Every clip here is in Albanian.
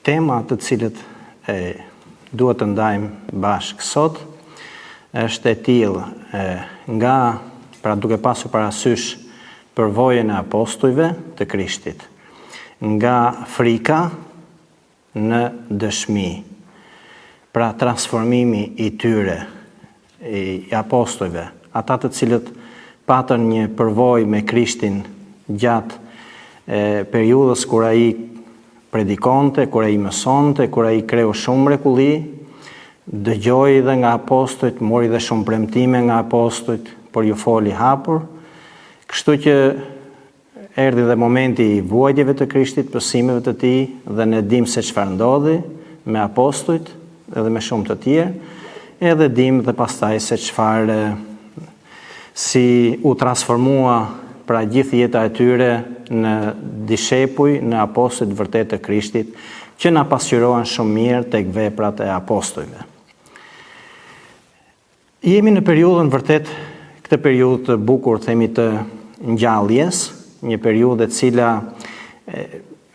Tema të cilët duhet të ndajmë bashkë sot është e tillë pra duke pasur parasysh përvojën e apostujve të Krishtit, nga frika në dëshmi, pra transformimi i tyre, i apostujve, ata të cilët patën një përvojë me Krishtin gjatë periudhës kur ai predikonte, kur ai mësonte, kur ai kreu shumë mrekulli, dëgjoi dhe nga apostujt, mori dhe shumë premtime nga apostujt, por ju foli hapur. Kështu që erdhi dhe momenti i vuajtjeve të Krishtit, pësimeve të tij, dhe ne dim se çfarë ndodhi me apostujt edhe me shumë të tjerë, edhe dim dhe pastaj se çfarë si u transformua pra gjithë jeta e tyre në dishepuj, në apostujt vërtet të Krishtit, që na pasqyrohen shumë mirë tek veprat e apostujve. Jemi në periudhën vërtet, këtë periudhë të bukur, themi të ngjalljes, një periudhë e cila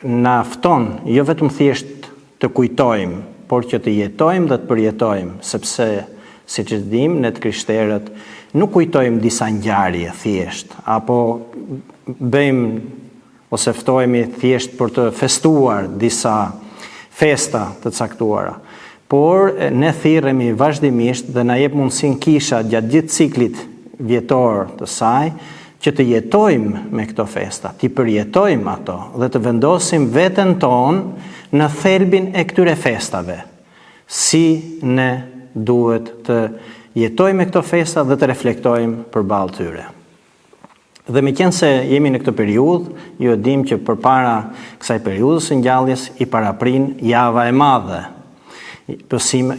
na fton jo vetëm thjesht të kujtojmë, por që të jetojmë dhe të përjetojmë, sepse siç e dimë ne të krishterët nuk kujtojmë disa ngjarje thjesht, apo bëjmë ose ftohemi thjesht për të festuar disa festa të caktuara, por ne thirremi vazhdimisht dhe na jep mundësinë kisha gjatë gjithë ciklit vjetor të saj që të jetojmë me këto festa, të përjetojmë ato dhe të vendosim veten tonë në thelbin e këtyre festave. Si ne duhet të jetojmë me këto festa dhe të reflektojmë përballë tyre. Dhe meqense jemi në këtë periudhë, ju e dim që përpara kësaj periudhës së ngjalljes i paraprin java e madhe,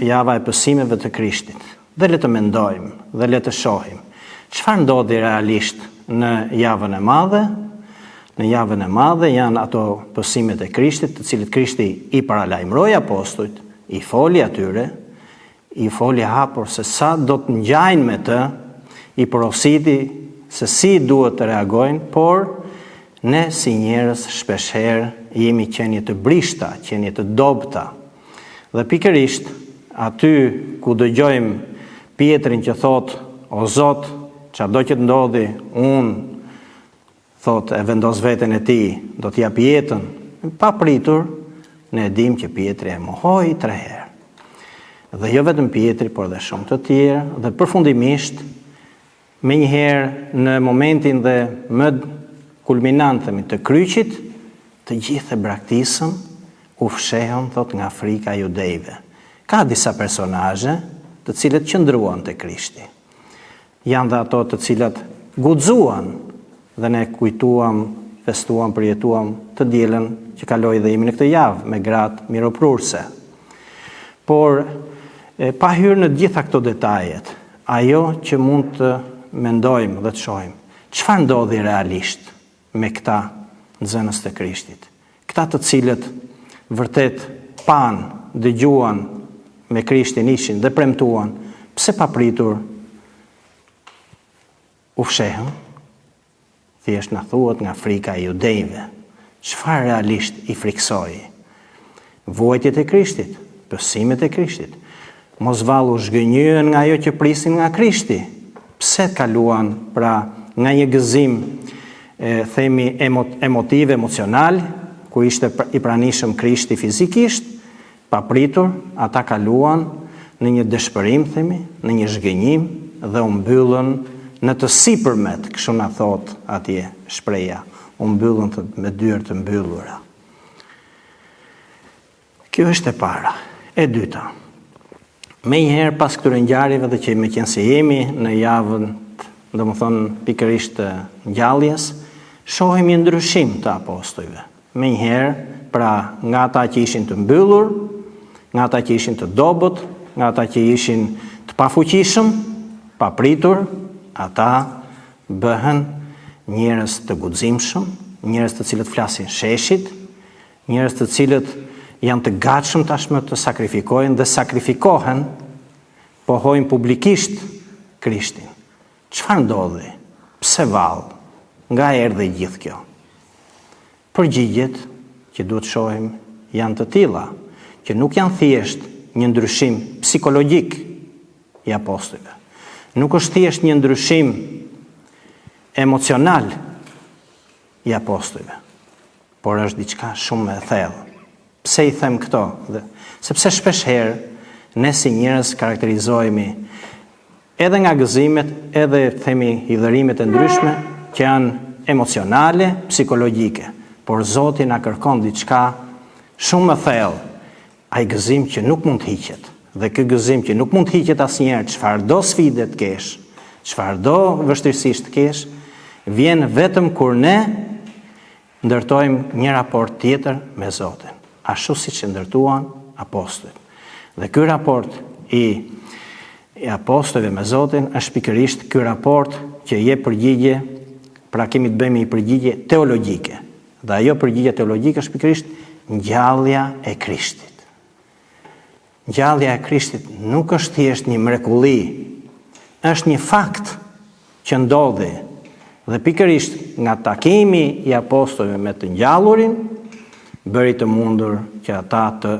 java e pësimeve të Krishtit. Dhe le të mendojmë dhe le të shohim çfarë ndodhi realisht në javën e madhe. Në javën e madhe janë ato pësimet e Krishtit, të cilët Krishti i paralajmëroi apostujt, i foli atyre, i foli hapur se sa do të ngjajnë me të, i porositi se si duhet të reagojnë, por ne si njerëz shpeshherë jemi qenie të brishta, qenie të dobta. Dhe pikërisht aty ku dëgjojmë Pietrin që thot: "O Zot, çado që të ndodhi, thot e vendos veten e tij, do t'jap jetën." Pa pritur, ne dim që Pietri e mohoi 3 herë. Dhe jo vetëm Pietri, por dhe shumë të tjerë, dhe përfundimisht, me njëherë në momentin dhe më kulminant të kryqit, të gjithë e braktisën, u fshehën, thot, nga frika e judejve. Ka disa personazhe të cilët qëndruan te Krishti. Janë dhe ato të cilat guxuan, dhe ne kujtuam, festuam, përjetuam të dielën që kaloi dhe jemi në këtë javë me gratë miroprurse. Por pa hyrë në gjitha këto detajet, ajo që mund të mendojmë dhe të shohim, çfarë ndodhi realisht me këta nxënës të Krishtit? Këta të cilët vërtet dëgjuan me Krishtin, ishin dhe premtuan, pse pa pritur u fshehën? Thjesht na thuhet nga frika e judejve. Çfarë realisht i friksoi? Vuajtjet e Krishtit, pësimet e Krishtit. Mos vallu zhgënjyen nga ajo që prisin nga Krishti. Pse kaluan pra nga një gëzim themi emotiv, emocional, ku ishte i pranishëm Krishti fizikisht, pa pritur, ata kaluan në një dëshpërim, themi, në një zhgënjim dhe u mbyllën në të sipërmet, kështu na thot atje shpreha, u mbyllën me dyert të mbyllura. Kjo është e para. E dyta, me njëherë pas këtyre ngjarjeve dhe që me qenë se jemi në javën, domethënë pikërisht të ngjalljes, shohim një ndryshim të apostujve. Me njëherë, pra nga ata që ishin të mbyllur, nga ata që ishin të dobët, nga ata që ishin të pafuqishëm, pa pritur, ata bëhen njerëz të guximshëm, njerëz të cilët flasin sheshit, njerëz të cilët janë të gatshëm tashmë të sakrifikojnë dhe sakrifikohen, pohojnë publikisht Krishtin. Çfarë ndodhi? Pse vallë? Nga erdhi gjithë kjo? Përgjigjet që duhet shohim janë të tilla, që nuk janë thjesht një ndryshim psikologjik i apostujve. Nuk është thjesht një ndryshim emocional i apostujve, por është diçka shumë e thellë. Pse i them këto? Sepse shpesh herë ne si njerëz karakterizohemi edhe nga gëzimet, edhe themi hidhërimet e ndryshme që janë emocionale, psikologjike, por Zoti na kërkon diçka shumë më thellë, ai gëzim që nuk mund të hiqet. Dhe ky gëzim që nuk mund të hiqet asnjëherë, çfarëdo sfide të kesh, çfarëdo vështirësish të kesh, vjen vetëm kur ne ndërtojmë një raport tjetër me Zotin, ashtu siç e ndërtuan apostujt. Dhe ky raport i apostujve me Zotin është pikërisht ky raport që jep përgjigje, pra kemi të bëjmë një përgjigje teologjike. Dhe ajo përgjigje teologjike është pikërisht ngjallja e Krishtit. Ngjallja e Krishtit nuk është thjesht një mrekulli, është një fakt që ndodhi. Dhe pikërisht nga takimi i apostujve me të ngjallurin, bëri të mundur që ata të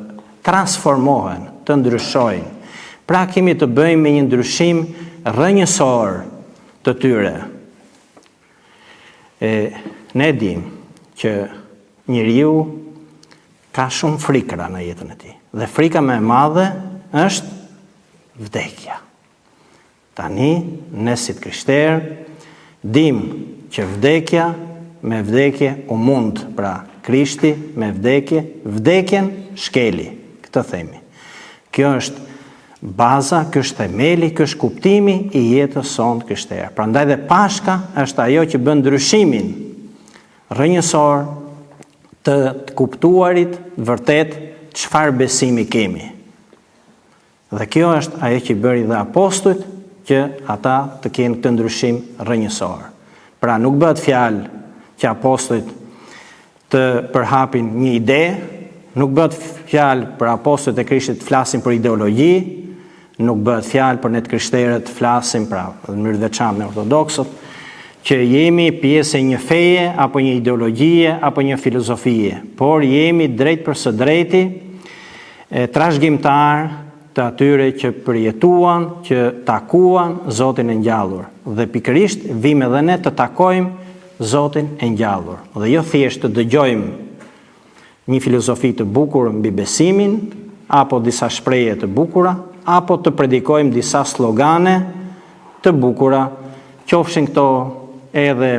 transformohen, të ndryshojnë. Pra kemi të bëjmë me një ndryshim rrënjësor të tyre. Ne dim që njeriu ka shumë frikëra në jetën e tij. Dhe frika më e madhe është vdekja. Tani, ne si të krishterë, dim që me vdekje u mund, pra Krishti me vdekjen shkeli, këtë themi. Kjo është baza, kjo është themeli, kjo është kuptimi i jetës sonë krishtere. Prandaj dhe Pashka është ajo që bën ndryshimin rrënjësor të kuptuarit vërtet çfarë besimi kemi. Dhe kjo është ajo që bëri dhe apostujt që ata të kenë këtë ndryshim rrënjësor. Pra nuk bëhet fjalë që apostujt të përhapin një ide, nuk bëhet fjalë për apostujt e Krishtit të flasin për ideologji, nuk bëhet fjalë për ne të krishterët të flasim pra në mënyrë të veçantë me ortodoksët, që jemi pjesë e një feje apo një ideologjie apo një filozofie, por jemi drejt për së drejti trashëgimtar të atyre që përjetuan, që takuan Zotin e ngjallur. Dhe pikërisht vim edhe ne të takojmë Zotin e ngjallur. Dhe jo thjesht të dëgjojmë një filozofi të bukur mbi besimin, apo disa shprehje të bukura, apo të predikojmë disa slogane të bukura, qofshin këto edhe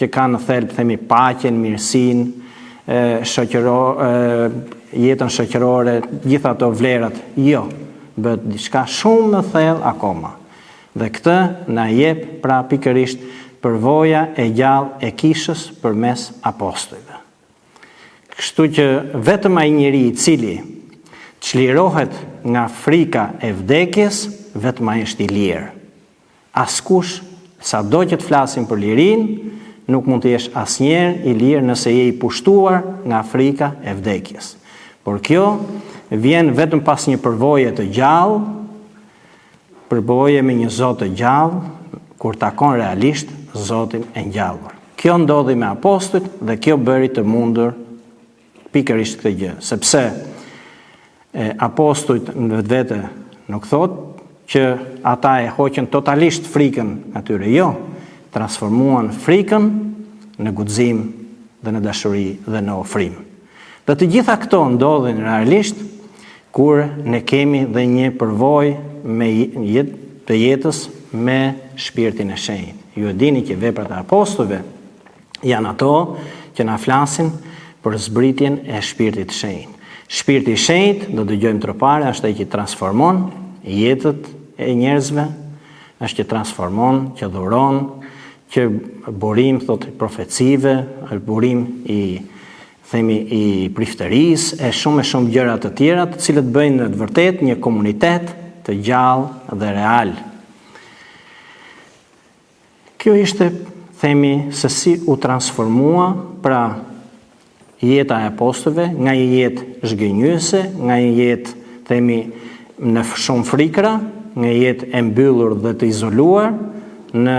që kanë në thelb, themi, paqen, mirësinë, jetën shoqërore, gjitha ato vlerat. Jo, bëhet diçka shumë më thellë akoma. Dhe këtë na jep pra pikërisht përvoja e gjallë e kishës përmes apostujve. Kështu që vetëm ai njeri i cili çlirohet nga frika e vdekjes, vetëm ai është i lirë. Askush, sado që të flasim për lirinë, nuk mund të jesh asnjëherë i lirë nëse je i pushtuar nga frika e vdekjes. Por kjo vjen vetëm pas një përvoje të gjallë, përvoje me një Zot të gjallë, kur takon realisht Zotin e ngjallur. Kjo ndodhi me apostujt dhe kjo bëri të mundur pikërisht këtë gjë, sepse apostujt në vetvete nuk thot që ata e hoqën totalisht frikën atyre, jo, transformuan frikën në guxim dhe në dashuri dhe në ofrim. Dhe të gjitha këto ndodhin realisht kur ne kemi dhe një përvojë të jetës me shpirtin e shenjtë. Ju e dini që veprat e apostujve janë ato që na flasin për zbritjen e shpirtit të shenjtë. Shpirti i shenjtë, do dëgjojmë tropare, është ai që transformon jetët e njerëzve, është që transformon, që dhuron, që burim thot profecive, burim i priftërisë, e shumë gjëra të tjera, të cilët bëjnë në të vërtetë një komunitet të gjallë dhe real. Kjo ishte, se si u transformua pra jeta e apostujve nga një jetë zhgënjyese, nga një jetë, në shumë frikra, nga një jetë e mbyllur dhe të izoluar, në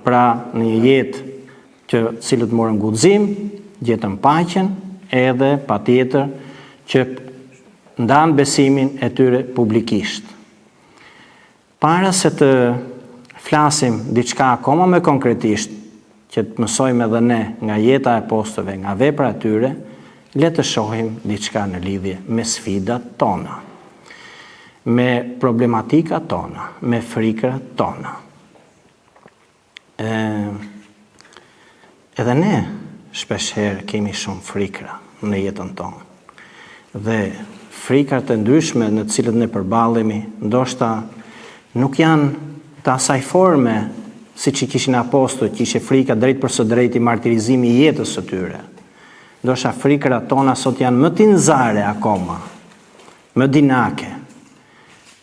një jetë që cilët morën guxim, gjetën paqen, edhe patjetër që ndanë besimin e tyre publikisht. Para se të flasim diçka akoma më konkretisht, që të mësojmë edhe ne nga jeta e apostujve, nga vepra e tyre, le të shohim diçka në lidhje me sfidat tona, me problematika tona, me frikrat tona. Edhe ne shpeshherë kemi shumë frikra në jetën tonë. Dhe frikrat e ndryshme në të cilët ne përballemi, ndoshta nuk janë të asaj forme si që kishin apostujt, që ishe frika drejt për së drejti martirizimi i jetës së tyre. Ndoshta frikrat tona sot janë më tinzare akoma, më dinake.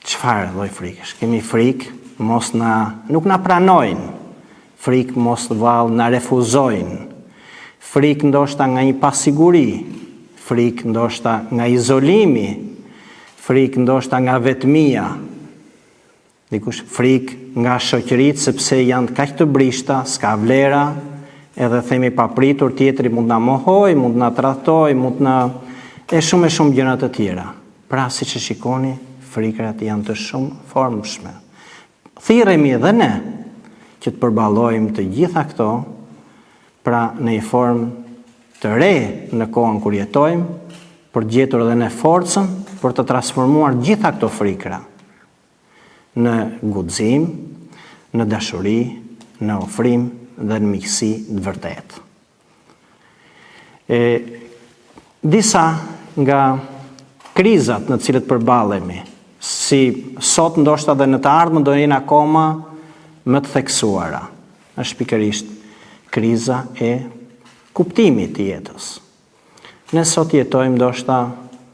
Çfarë lloj frikësh? Kemi frikë nuk na pranojnë, frikë mos vallë na refuzojnë, frikë ndoshta nga një pasiguri, frikë ndoshta nga izolimi, frikë ndoshta nga vetmia, dikush frikë nga shoqëritë sepse janë kaq të brishta, s'ka vlera, edhe themi papritur, tjetri mund na mohoj, mund na tradhtoj, mund na e shumë gjëra të tjera. Pra siç e shikoni, frikrat janë të shumë formshme. Thirremi edhe ne që të përballojmë të gjitha këto, pra në një formë të re në kohën kur jetojmë, për të gjetur edhe ne forcën për të transformuar gjitha këto frikra në guxim, në dashuri, në ofrim dhe në miqësi të vërtetë. Disa nga krizat në të cilët përballemi, si sot ndoshta dhe në të ardhmen do jenë akoma më të theksuara, është pikërisht kriza e kuptimit të jetës. Ne sot jetojmë ndoshta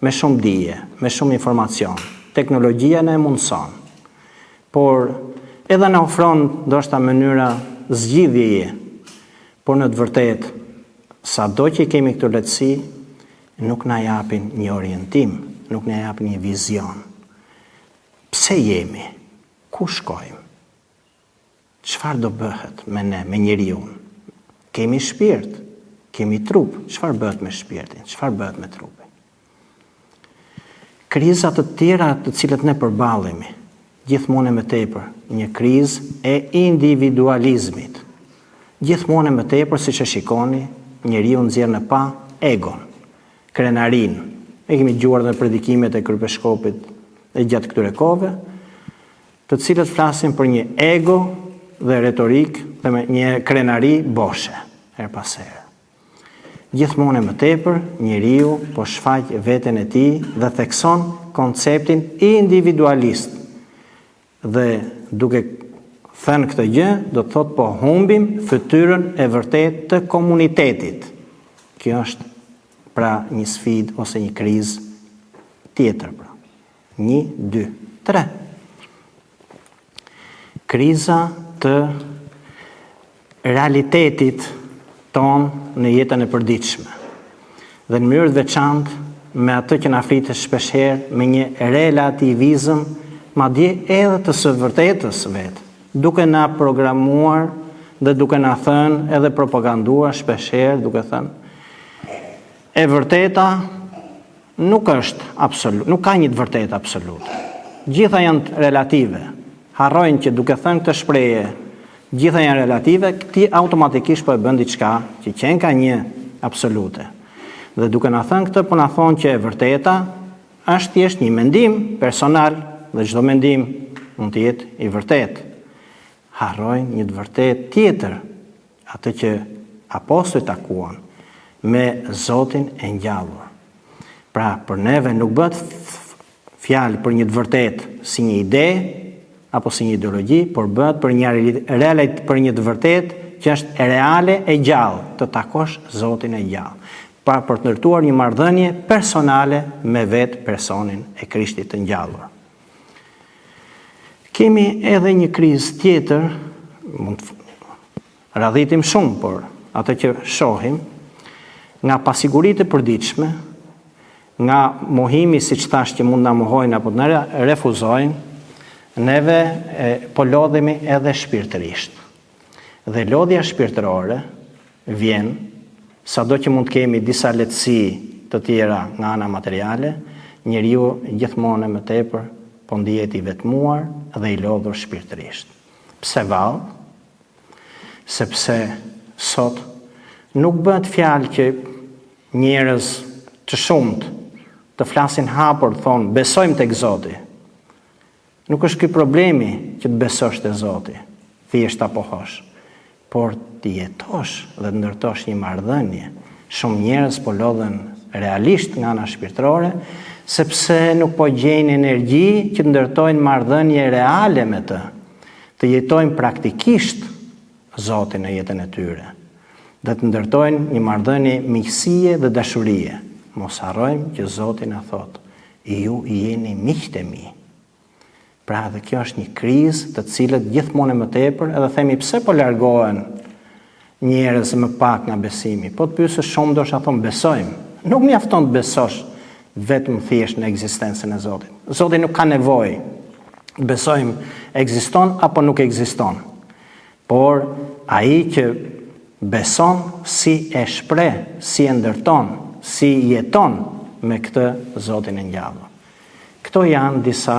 me shumë dije, me shumë informacion. Teknologjia ne mundson, por edhe na ofron ndoshta mënyra zgjidhjeje, por në të vërtetë sado që kemi këtë lehtësi, nuk na japin një orientim, nuk na japin një vizion. Pse jemi? Ku shkojmë? Çfarë do bëhet me ne, me njeriu? Kemi shpirt, kemi trup. Çfarë bëhet me shpirtin? Çfarë bëhet me trupin? Krizat të tjera të cilët ne përballemi, gjithmonë më tepër një krizë e individualizmit. Gjithmonë më tepër, siç e shikoni, njeriu nxjerr në pa egon, krenarin. Ne kemi dëgjuar në predikimet e kryepeshkopit e gjatë këtyre kohëve, të cilët flasin për një ego dhe retorik dhe me një krenari boshe, her pas here. Gjithmonë më tepër, njeriu po shfaq veten e tij dhe thekson konceptin individualist. Dhe duke thënë këtë gjë, do të thotë po humbim fytyrën e vërtet të komunitetit. Kjo është pra një sfidë ose një krizë tjetër. Pra. 1, 2, 3. Kriza të realitetit ton në jetën e përditshme. Dhe në mënyrë të veçantë me atë që na flitet shpeshherë me një relativizëm, madje edhe të së vërtetës vetë, duke na programuar dhe duke na thënë edhe propaganduar shpeshherë, duke thënë e vërteta nuk është absolut, nuk ka një të vërtetë absolute. Gjitha janë relative. Harrojnë që duke thënë këtë shprehje, gjitha janë relative, ti automatikisht po e bën diçka që qenë ka një absolute. Dhe duke na thënë këtë, po na thonë që e vërteta është thjesht një mendim personal dhe çdo mendim mund të jetë i vërtetë. Harrojnë një të vërtetë tjetër, atë që apostujt takuan me Zotin e ngjallur. Pra, për neve nuk bëhet fjalë për një të vërtetë si një ide apo si një ideologji, por bëhet për një të vërtetë që është reale e gjallë, të takosh Zotin e gjallë. Pra, për të ndërtuar një marrëdhënie personale me vetë personin e Krishtit të ngjallur. Kemi edhe një krizë tjetër, mund të radhitim shumë, por atë që shohim, nga pasiguritë e përditshme, nga mohimi, si që thash, që mund na mohojnë apo të na refuzojnë, neve po lodhemi edhe shpirtërisht. Dhe lodhja shpirtërore vjen, sado që mund të kemi disa lehtësi të tjera nga ana materiale, njeriu gjithmonë më tepër po ndihet i vetmuar dhe i lodhur shpirtërisht. Pse vallë? Sepse sot nuk bëhet fjalë që njerëz të shumt të flasin hapur, thonë besojmë tek Zoti. Nuk është ky problemi që të besosh te Zoti, thjesht apo hosh, por të jetosh dhe të ndërtosh një marrëdhënie. Shumë njerëz po lodhen realisht nga ana shpirtërore, sepse nuk po gjejnë energji që të ndërtojnë marrëdhënie reale me të jetojnë praktikisht Zotin në jetën e tyre, dhe të ndërtojnë një marrëdhënie miqësie dhe dashurie. Mos harrojmë që Zoti na thot, ju jeni miqtë e mi. Pra dhe kjo është një krizë të cilët gjithmonë më tepër, edhe themi pse po largohen njerëz më pak nga besimi. Po të pyesësh shumë do të thonë besojmë. Nuk mjafton të besosh vetëm thjesht në ekzistencën e Zotit. Zoti nuk ka nevojë të besojmë ekziston apo nuk ekziston. Por ai që beson si e shpreh, si e ndërton, si jeton me këtë Zotin e ngjallur. Këto janë disa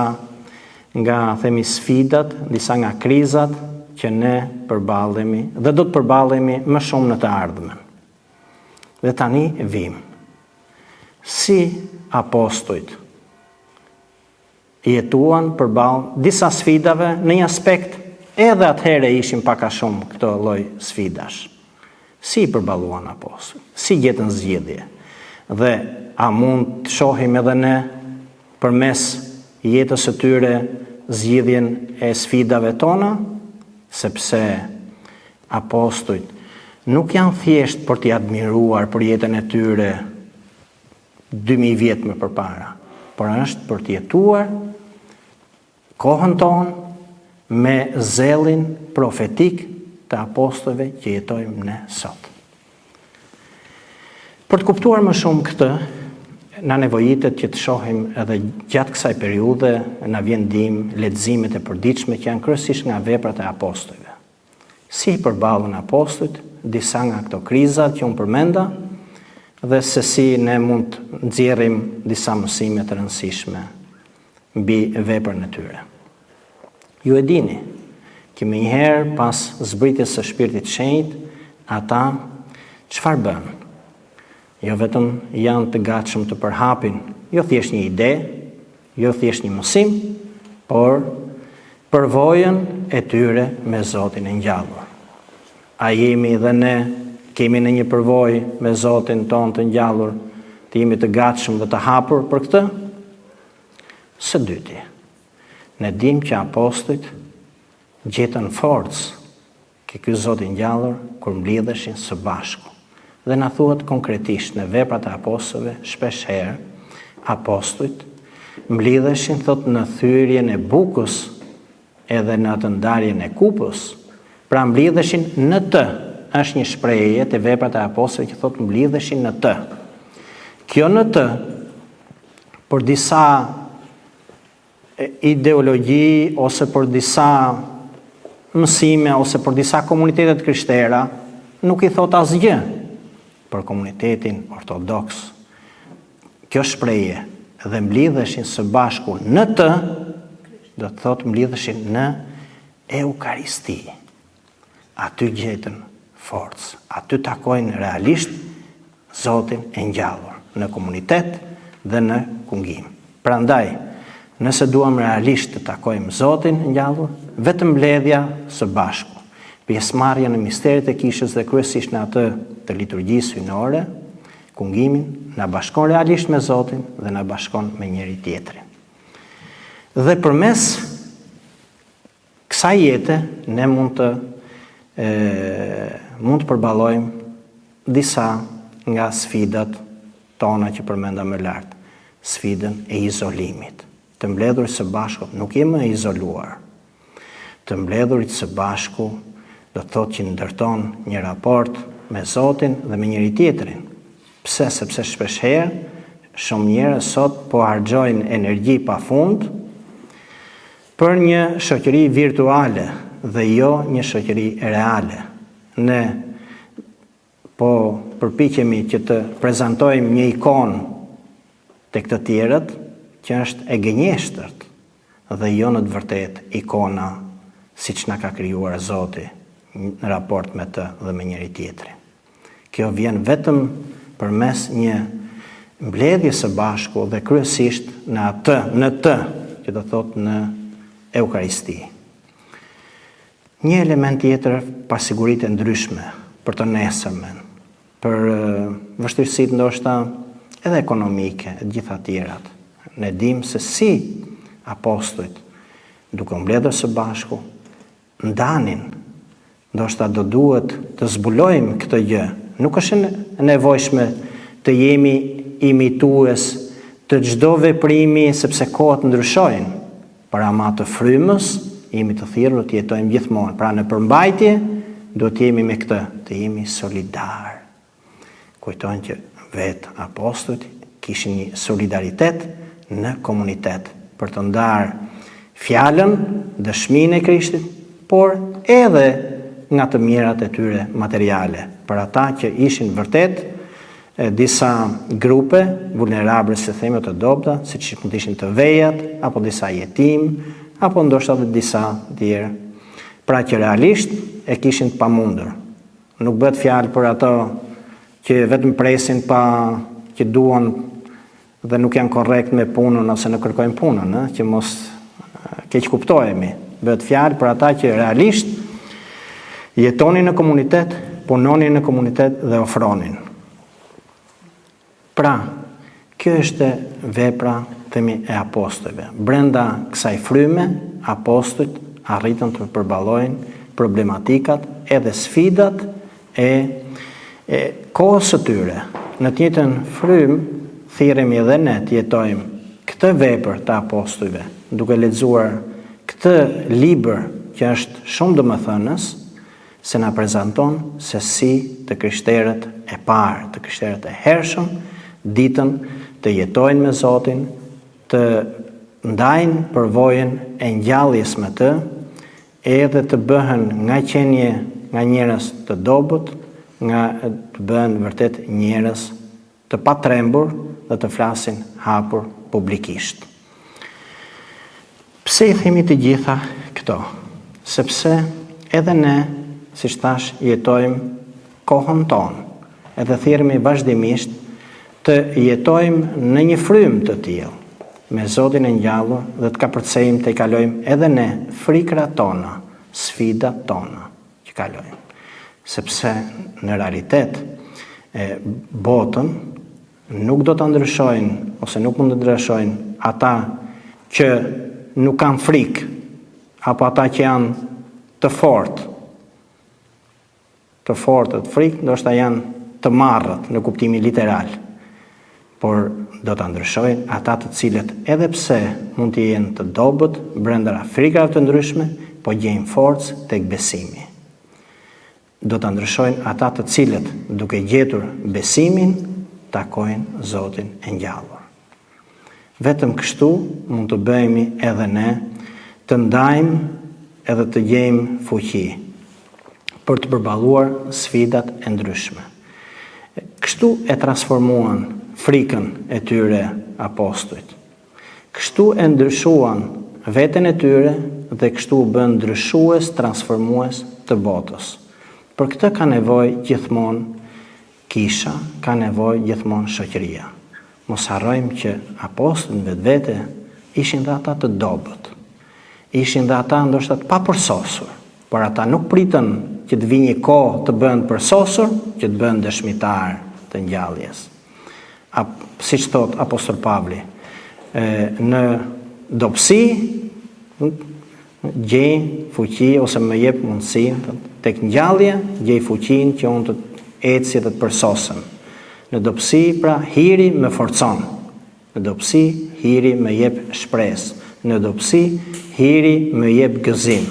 nga themi sfidat, disa nga krizat që ne përballemi dhe do të përballemi më shumë në të ardhmen. Dhe tani vim. Si apostujt jetuan përballë disa sfidave në një aspekt, edhe atëherë ishin pak a shumë këto lloj sfidash. Si përballuan apostujt? Si gjetën zgjidhje? Dhe a mund të shohim edhe ne përmes jetës së tyre zgjidhjen e sfidave tona? Sepse apostujt nuk janë thjesht për t'i admiruar për jetën e tyre 2000 vjet më përpara, por është për të jetuar kohën tonë me zellin profetik të apostujve që jetojmë ne sot. Për të kuptuar më shumë këtë, na nevojitet që të shohim edhe gjatë kësaj periudhe na vjen ndihmë leximet e përditshme që janë kryesisht nga veprat e apostujve. Si përballën apostujt disa nga këto krizat që unë përmenda dhe se si ne mund të nxjerrim disa mësime të rëndësishme mbi veprën e tyre. Ju e dini që menjëherë pas zbritjes së Shpirtit të Shenjtë, ata çfarë bën? Jo vetëm janë të gatshëm të përhapin, jo thjesht një ide, jo thjesht një mësim, por përvojën e tyre me Zotin e ngjallur. A jemi dhe ne kemi në një përvojë me Zotin ton të ngjallur, të jemi të gatshëm dhe të hapur për këtë? Së dyti, ne dim që apostujt gjetën forcë që ky Zot i ngjallur kur mblidheshin së bashku. Dhe na thuhet konkretisht në veprat e apostujve, shpesh herë apostujt mblidheshin thot në thyrjen e bukës edhe në atë ndarjen e kupës. Pra mblidheshin në të. Është një shprehje te veprat e apostujve që thot mblidheshin në të. Kjo në të për disa ideologji ose për disa mësime ose për disa komunitetet krishterë nuk i thot asgjë. Për komunitetin ortodoks, kjo shprehje dhe mblidheshin së bashku në të, do të thotë mblidheshin në Eukaristi. Aty gjetën forcë, aty takojnë realisht Zotin e ngjallur, në komunitet dhe në kungim. Prandaj, nëse duam realisht të takojmë Zotin e ngjallur, vetëm mbledhja së bashku, pjesëmarrja në misterit e kishës dhe kryesisht në atë të liturgjisë hyjnore, kungimin na bashkon realisht me Zotin dhe na bashkon me njëri tjetrin. Dhe përmes kësaj jete ne mund të përballojmë disa nga sfidat tona që përmenda më lart. Sfidën e izolimit. Të mbledhurit së bashku nuk jemi izoluar. Të mbledhurit së bashku do të thotë që ndërton një raport me Zotin dhe me njëri tjetrin. Pse? Sepse shpeshherë shumë njerëz sot po harxojnë energji pafund për një shoqëri virtuale dhe jo një shoqëri reale. Ne po përpiqemi që të prezantojmë një ikonë tek të tjerët që është e gënjeshtërt dhe jo në të vërtet ikona siç na ka krijuar Zoti në raport me të dhe me njëri tjetrin. Kjo vjen vetëm përmes një mbledhje së bashku dhe kryesisht në të, që do thot në Eukaristi. Një element tjetër, pasiguritë e ndryshme për të nesërmen, për vështirësitë ndoshta edhe ekonomike, e gjitha tjerat. Ne dim se si apostujt, duke mbledhur së bashku, ndanin, ndoshta do duhet të zbulojmë këtë gjë. Nuk është e nevojshme të jemi imitues të çdo veprimi sepse kohët ndryshojnë. Për ama të frymës, jemi të thirrur të jetojmë gjithmonë. Pra në përmbajtje, duhet të jemi me këtë, të jemi solidar. Kujtojnë që vetë apostujt kishin një solidaritet në komunitet për të ndarë fjalën, dëshminë e Krishtit, por edhe nga të mirat e tyre materiale. Për ata që ishin vërtet disa grupe vulnerable, se themi, të dobta, siç mund të ishin të vejat, apo disa jetim, apo ndoshta edhe disa tjerë. Pra që realisht e kishin të pamundur. Nuk bëhet fjalë për ato që vetëm presin pa që duan dhe nuk janë korrekt me punën ose në kërkojnë punën, që mos keq kuptohemi. Bëhet fjalë për ata që realisht jetonin në komunitet, punonin në komunitet dhe ofronin. Pra, kjo është vepra themi e apostujve. Brenda kësaj fryme, apostujt arritën të përballojnë problematikat edhe sfidat e kohës së tyre. Në të njëjtën frymë thirremi edhe ne të jetojmë këtë vepër të apostujve, duke lexuar këtë libër që është shumë domethënës, se na prezanton se si të krishterët e parë, të krishterët e hershëm, ditën të jetojnë me Zotin, të ndajnë përvojën e ngjalljes me të, edhe të bëhen nga qenie nga njerëz të dobët, nga të bëhen vërtet njerëz të patrembur dhe të flasin hapur publikisht. Pse i themi të gjitha këto? Sepse edhe ne, siç thash, jetojmë kohën tonë, edhe thirremi vazhdimisht të jetojmë në një frymë të tillë, me Zotin e ngjallur dhe të kapërcejmë të i kalojmë edhe ne frikrat tona, sfidat tona që kalojmë. Sepse në realitet botën nuk do të ndryshojnë ose nuk mund të ndryshojnë ata që nuk kanë frikë apo ata që janë të fortë. Të fortët frikë ndoshta janë të marrët në kuptimin literal. Por do të ndryshojnë ata të cilët edhe pse mund të jenë të dobët brenda frikrave të ndryshme, po gjejnë forcë tek besimi. Do të ndryshojnë ata të cilët duke gjetur besimin takojnë Zotin e ngjallur. Vetëm kështu mund të bëhemi edhe ne të ndajmë edhe të gjejmë fuqi për të përballuar sfidat e ndryshme. Kështu e transformuan frikën e tyre apostujt. Kështu e ndryshuan veten e tyre dhe kështu u bën ndryshues, transformues të botës. Për këtë ka nevojë gjithmonë kisha, ka nevojë gjithmonë shoqëria. Mos harrojmë që apostujt vetvete ishin dhe ata të dobët. Ishin dhe ata ndoshta të papërsosur, por ata nuk pritën që të vijë një kohë të bëhen përsosur, që të bëhen dëshmitar të ngjalljes. Siç thot apostol Pavli, në dobësi gjej fuqi ose më jep mundësinë tek ngjallja, gjej fuqinë që unë të eci dhe të përsosem. Në dobësi pra hiri më forcon. Në dobësi hiri më jep shpresë. Në dobësi hiri më jep gëzim.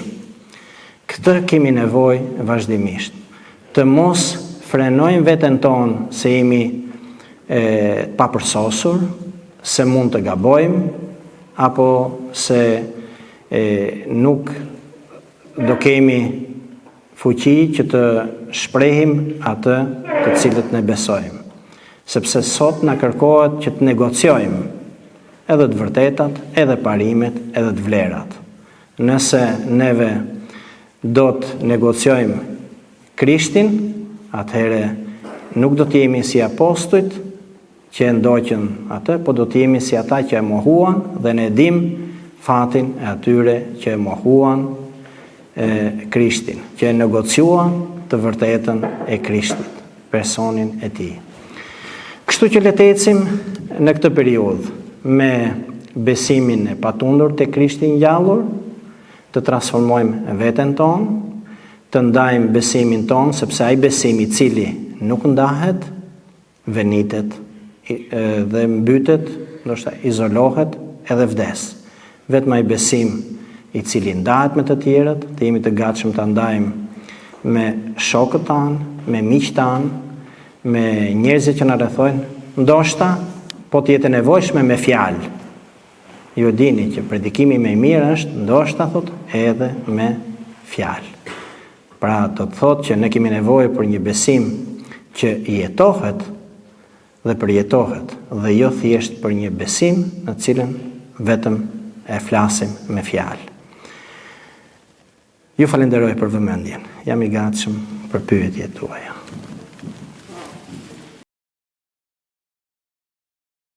Këtë kemi nevojë vazhdimisht. Të mos frenojmë veten tonë se jemi papërsosur, se mund të gabojmë, apo se nuk do kemi fuqi që të shprehim atë të cilët ne besojmë. Sepse sot na kërkohet që të negociojmë edhe të vërtetat, edhe parimet, edhe të vlerat. Nëse neve do të negociojmë Krishtin, atëhere nuk do të jemi si apostujt që e ndoqën atë, po do të jemi si ata që e mohuan dhe ne dim fatin e atyre që e mohuan Krishtin, që e negociuan të vërtetën e Krishtit, personin e tij. Kështu që le të ecim në këtë periudhë me besimin e patundur te Krishti i ngjallur, të transformojmë veten tonë, të ndajmë besimin tonë, sepse ai besim i cili nuk ndahet, venitet dhe mbytet, ndoshta izolohet edhe vdes. Vetëm ai besim i cili ndahet me të tjerët, të jemi të gatshëm ta ndajmë me shokët tanë, me miqtë tanë, me njerëzit që na rrethojnë, ndoshta po të jetë nevojshme me fjalë. Ju dini që predikimi më i mirë është ndoshta thot edhe me fjalë. Pra do të thotë që ne kemi nevojë për një besim që jetohet dhe përjetohet, dhe jo thjesht për një besim në cilën vetëm e flasim me fjalë. Ju falenderoj për vëmendjen. Jam i gatshëm për pyetjet tuaja.